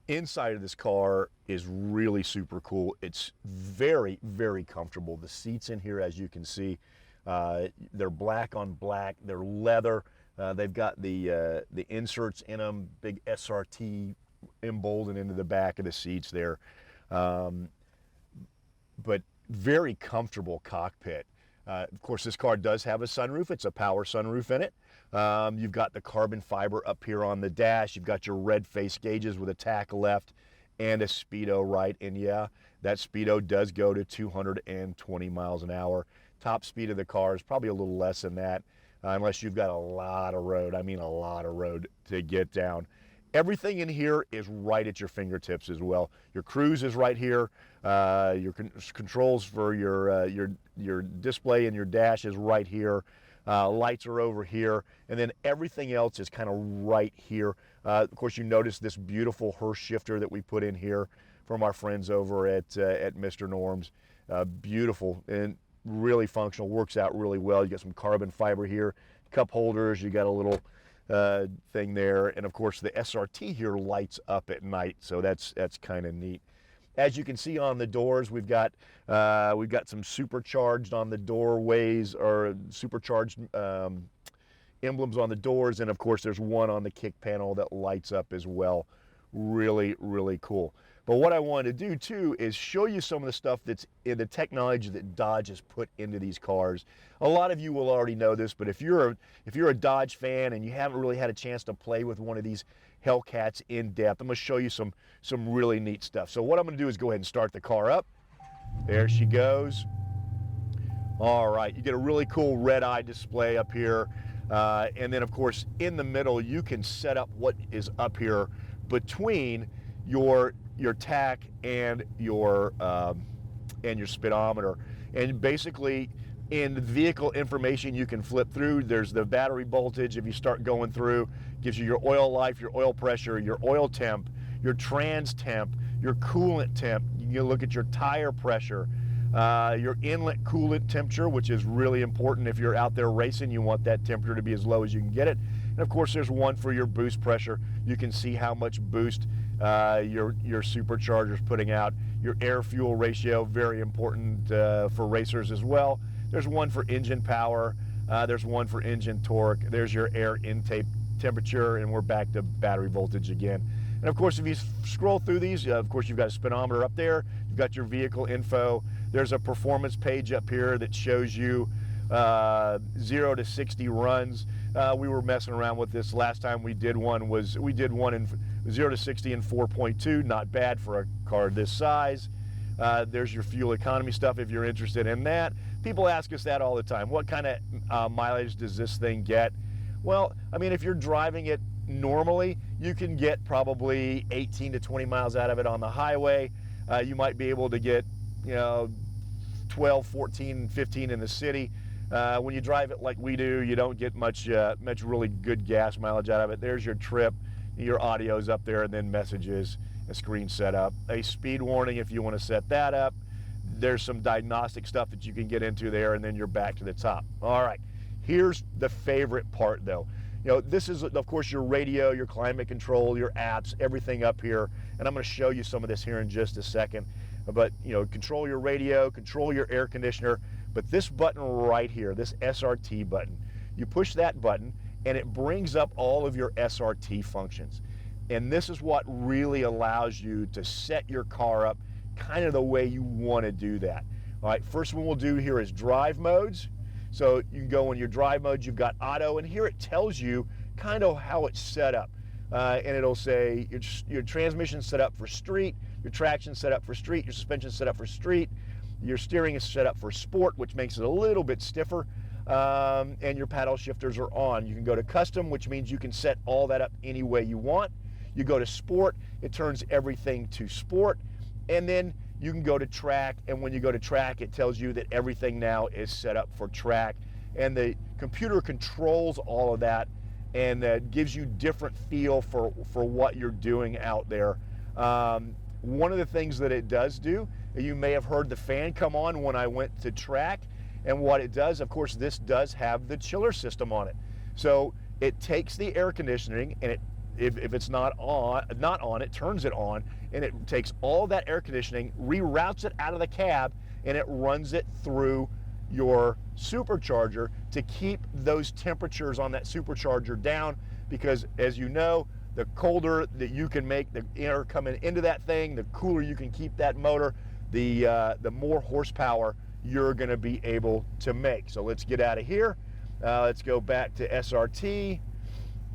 Inside of this car is really super cool. It's very, very comfortable. The seats in here, as you can see, they're black on black. They're leather. They've got the inserts in them, big SRT emboldened into the back of the seats there. But very comfortable cockpit. Of course, this car does have a sunroof. It's a power sunroof in it. You've got the carbon fiber up here on the dash. You've got your red face gauges with a tach left and a speedo right. And yeah, that speedo does go to 220 miles an hour. Top speed of the car is probably a little less than that, unless you've got a lot of road. I mean, a lot of road to get down. Everything in here is right at your fingertips as well. Your cruise is right here. Your controls for your display and your dash is right here. Lights are over here, and then everything else is kind of right here. Of course, you notice this beautiful Hurst shifter that we put in here from our friends over at Mr. Norm's. Beautiful and really functional, works out really well. You got some carbon fiber here, cup holders, you got a little thing there, and of course the SRT here lights up at night, so that's kind of neat. As you can see on the doors, we've got some supercharged on the doorways, or supercharged emblems on the doors, and of course there's one on the kick panel that lights up as well. Really, really cool. But what I wanted to do too is show you some of the stuff that's in the technology that Dodge has put into these cars. A lot of you will already know this, but if you're a Dodge fan and you haven't really had a chance to play with one of these Hellcats in depth, I'm going to show you some really neat stuff. So what I'm going to do is go ahead and start the car up. There she goes. All right, you get a really cool Redeye display up here, and then of course in the middle you can set up what is up here between your tach and your speedometer. And basically in the vehicle information you can flip through. There's the battery voltage. If you start going through, gives you your oil life, your oil pressure, your oil temp, your trans temp, your coolant temp. You can look at your tire pressure, your inlet coolant temperature, which is really important. If you're out there racing, you want that temperature to be as low as you can get it. And of course there's one for your boost pressure. You can see how much boost your supercharger's putting out. Your air fuel ratio, very important for racers as well. There's one for engine power. There's one for engine torque. There's your air intake temperature, and we're back to battery voltage again. And of course, if you scroll through these, of course, you've got a speedometer up there. You've got your vehicle info. There's a performance page up here that shows you 0 to 60 runs. We were messing around with this last time we did one in 0 to 60 in 4.2. Not bad for a car this size. There's your fuel economy stuff if you're interested in that. People ask us that all the time. What kind of mileage does this thing get? Well, I mean, if you're driving it normally, you can get probably 18 to 20 miles out of it on the highway. You might be able to get, 12, 14, 15 in the city. When you drive it like we do, you don't get much really good gas mileage out of it. There's your trip, your audio's up there, and then messages, a screen setup, a speed warning if you want to set that up. There's some diagnostic stuff that you can get into there, and then you're back to the top. All right, here's the favorite part though. This is of course your radio, your climate control, your apps, everything up here, and I'm going to show you some of this here in just a second. But control your radio, control your air conditioner. But this button right here, this SRT button, you push that button and it brings up all of your SRT functions. And this is what really allows you to set your car up kind of the way you want to do that. All right, first one we'll do here is drive modes. So you can go in your drive mode, you've got auto, and here it tells you kind of how it's set up. And it'll say your transmission set up for street, your traction set up for street, your suspension set up for street, your steering is set up for sport, which makes it a little bit stiffer, and your paddle shifters are on. You can go to custom, which means you can set all that up any way you want. You go to sport, it turns everything to sport, and then you can go to track, and when you go to track, it tells you that everything now is set up for track, and the computer controls all of that and gives you different feel for what you're doing out there. One of the things that it does do, you may have heard the fan come on when I went to track, and what it does, of course, this does have the chiller system on it. So it takes the air conditioning and it if it's not on, it turns it on, and it takes all that air conditioning, reroutes it out of the cab, and it runs it through your supercharger to keep those temperatures on that supercharger down, because as you know, the colder that you can make the air coming into that thing, the cooler you can keep that motor, the more horsepower you're going to be able to make. So let's get out of here. Let's go back to SRT.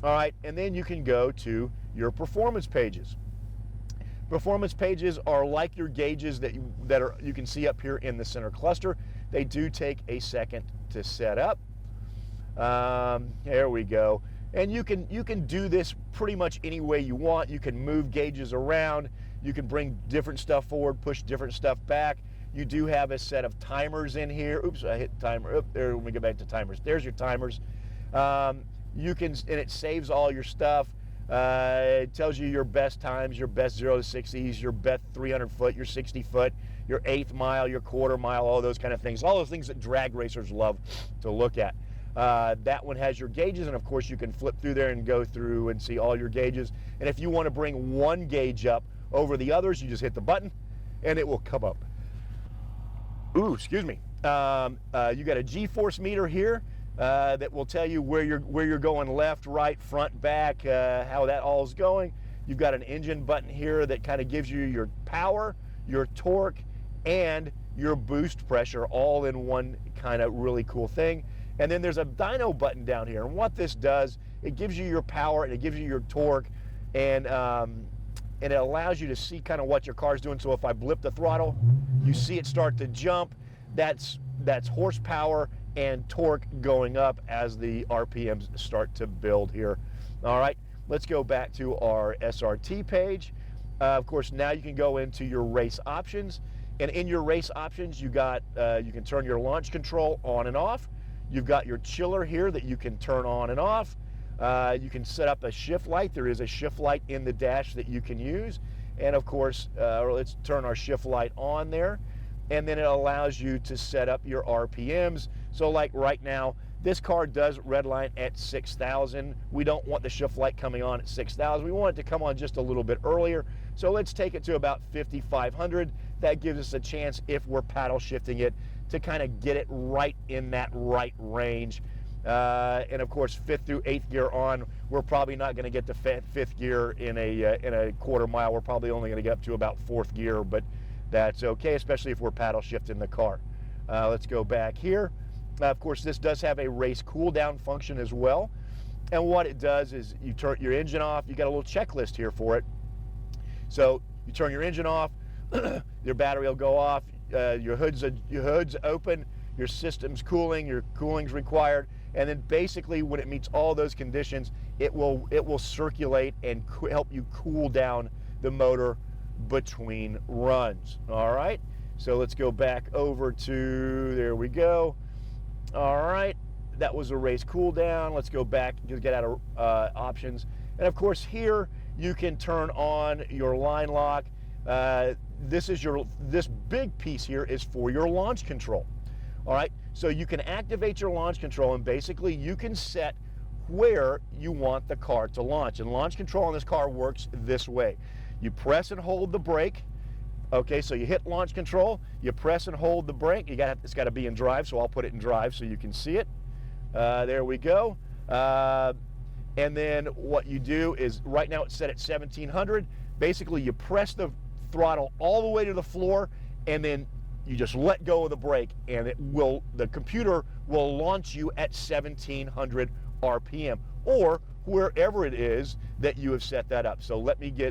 All right, and then you can go to your performance pages. Performance pages are like your gauges that you can see up here in the center cluster. They do take a second to set up. There we go. And you can do this pretty much any way you want. You can move gauges around. You can bring different stuff forward, push different stuff back. You do have a set of timers in here. Oops, I hit timer. Oop, there, let me go back to timers. There's your timers. You can, and it saves all your stuff. It tells you your best times, your best 0 to 60s, your best 300 foot, your 60 foot, your eighth mile, your quarter mile, all those kind of things. All those things that drag racers love to look at. That one has your gauges, and of course you can flip through there and go through and see all your gauges. And if you want to bring one gauge up over the others, you just hit the button and it will come up. Ooh, excuse me. You got a G-force meter here that will tell you where you're going, left, right, front, back, how that all is going. You've got an engine button here that kind of gives you your power, your torque, and your boost pressure all in one kind of really cool thing. And then there's a dyno button down here, and what this does, it gives you your power and it gives you your torque, and it allows you to see kind of what your car's doing. So if I blip the throttle, you see it start to jump. That's horsepower and torque going up as the RPMs start to build here. All right, let's go back to our SRT page. Of course, now you can go into your race options, and in your race options, you can turn your launch control on and off. You've got your chiller here that you can turn on and off. You can set up a shift light. There is a shift light in the dash that you can use. And of course, let's turn our shift light on there. And then it allows you to set up your RPMs. So like right now, this car does redline at 6,000. We don't want the shift light coming on at 6,000. We want it to come on just a little bit earlier. So let's take it to about 5,500. That gives us a chance, if we're paddle shifting it, to kind of get it right in that right range. And of course, 5th through 8th gear on, we're probably not going to get to 5th gear in a quarter mile. We're probably only going to get up to about 4th gear, but that's okay, especially if we're paddle shifting the car. Let's go back here. Of course, this does have a race cool down function as well. And what it does is you turn your engine off. You got a little checklist here for it. So you turn your engine off, your battery will go off, your hood's open, your system's cooling, your cooling's required, and then basically when it meets all those conditions, it will circulate and help you cool down the motor between runs. All right, so let's go back over to, there we go. All right, that was a race cool down. Let's go back, get out of options, and of course here you can turn on your line lock. This big piece here is for your launch control. All right, so you can activate your launch control, and basically you can set where you want the car to launch. And launch control on this car works this way. You press and hold the brake. Okay, so you hit launch control, you press and hold the brake. It's got to be in drive, so I'll put it in drive so you can see it. There we go. And then what you do is, right now it's set at 1700. Basically, you press the throttle all the way to the floor, and then you just let go of the brake, and the computer will launch you at 1700 RPM, or wherever it is that you have set that up. So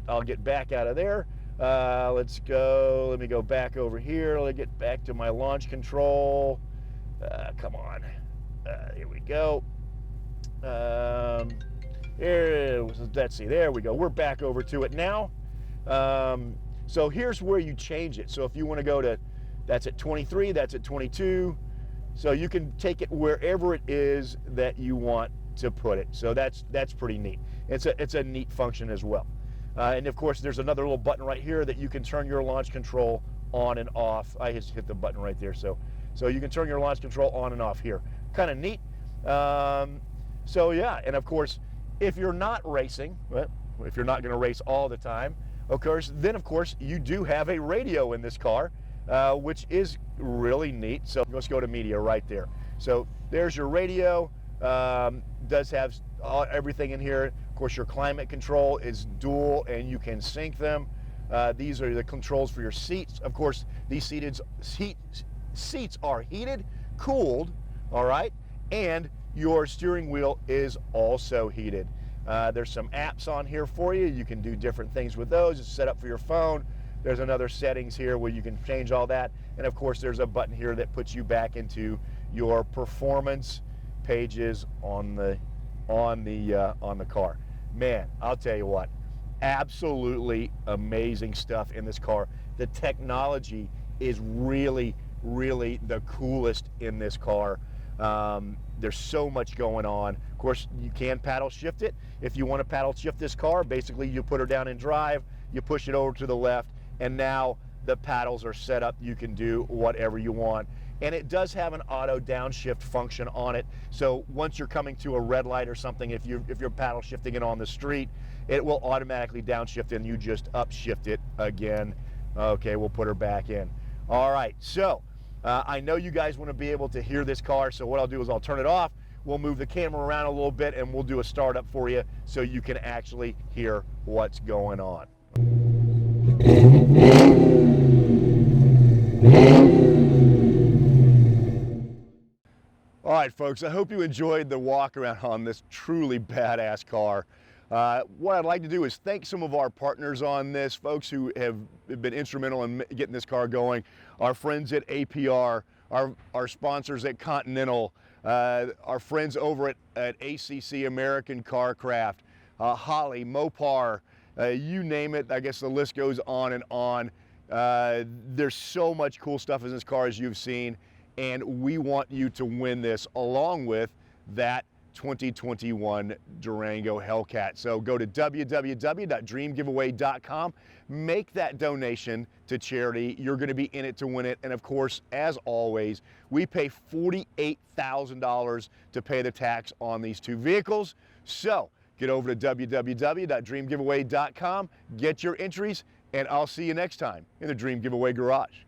I'll get back out of there. Let's go, let me go back over here. Let me get back to my launch control. Come on, here we go. Let's see, there we go. We're back over to it now. So here's where you change it. So if you want to go to, that's at 23, that's at 22. So you can take it wherever it is that you want to put it. So that's pretty neat. It's a neat function as well. And of course, there's another little button right here that you can turn your launch control on and off. I just hit the button right there. So you can turn your launch control on and off here. Kind of neat. So yeah, and of course, if you're not racing, well, if you're not going to race all the time. Of course, then of course you do have a radio in this car, which is really neat. So let's go to media right there. So there's your radio. Does have everything in here. Of course, your climate control is dual and you can sync them. These are the controls for your seats. Of course, these seats are heated, cooled, all right, and your steering wheel is also heated. There's some apps on here for you. You can do different things with those. It's set up for your phone. There's another settings here where you can change all that. And of course, there's a button here that puts you back into your performance pages on the car. Man, I'll tell you what, absolutely amazing stuff in this car. The technology is really, really the coolest in this car. There's so much going on. Of course, you can paddle shift it. If you want to paddle shift this car, basically you put her down in drive, you push it over to the left, and now the paddles are set up. You can do whatever you want. And it does have an auto downshift function on it. So once you're coming to a red light or something, if you're paddle shifting it on the street, it will automatically downshift and you just upshift it again. Okay, we'll put her back in. All right, so I know you guys want to be able to hear this car, so what I'll do is I'll turn it off. We'll move the camera around a little bit and we'll do a startup for you so you can actually hear what's going on. All right, folks, I hope you enjoyed the walk around on this truly badass car. What I'd like to do is thank some of our partners on this, folks who have been instrumental in getting this car going. Our friends at APR, our sponsors at Continental, our friends over at ACC, American Carcraft, Holley, Mopar, you name it. I guess the list goes on and on. There's so much cool stuff in this car, as you've seen, and we want you to win this along with that 2021 Durango Hellcat. So go to www.dreamgiveaway.com, make that donation to charity. You're going to be in it to win it. And of course, as always, we pay $48,000 to pay the tax on these two vehicles. So get over to www.dreamgiveaway.com, get your entries, and I'll see you next time in the Dream Giveaway Garage.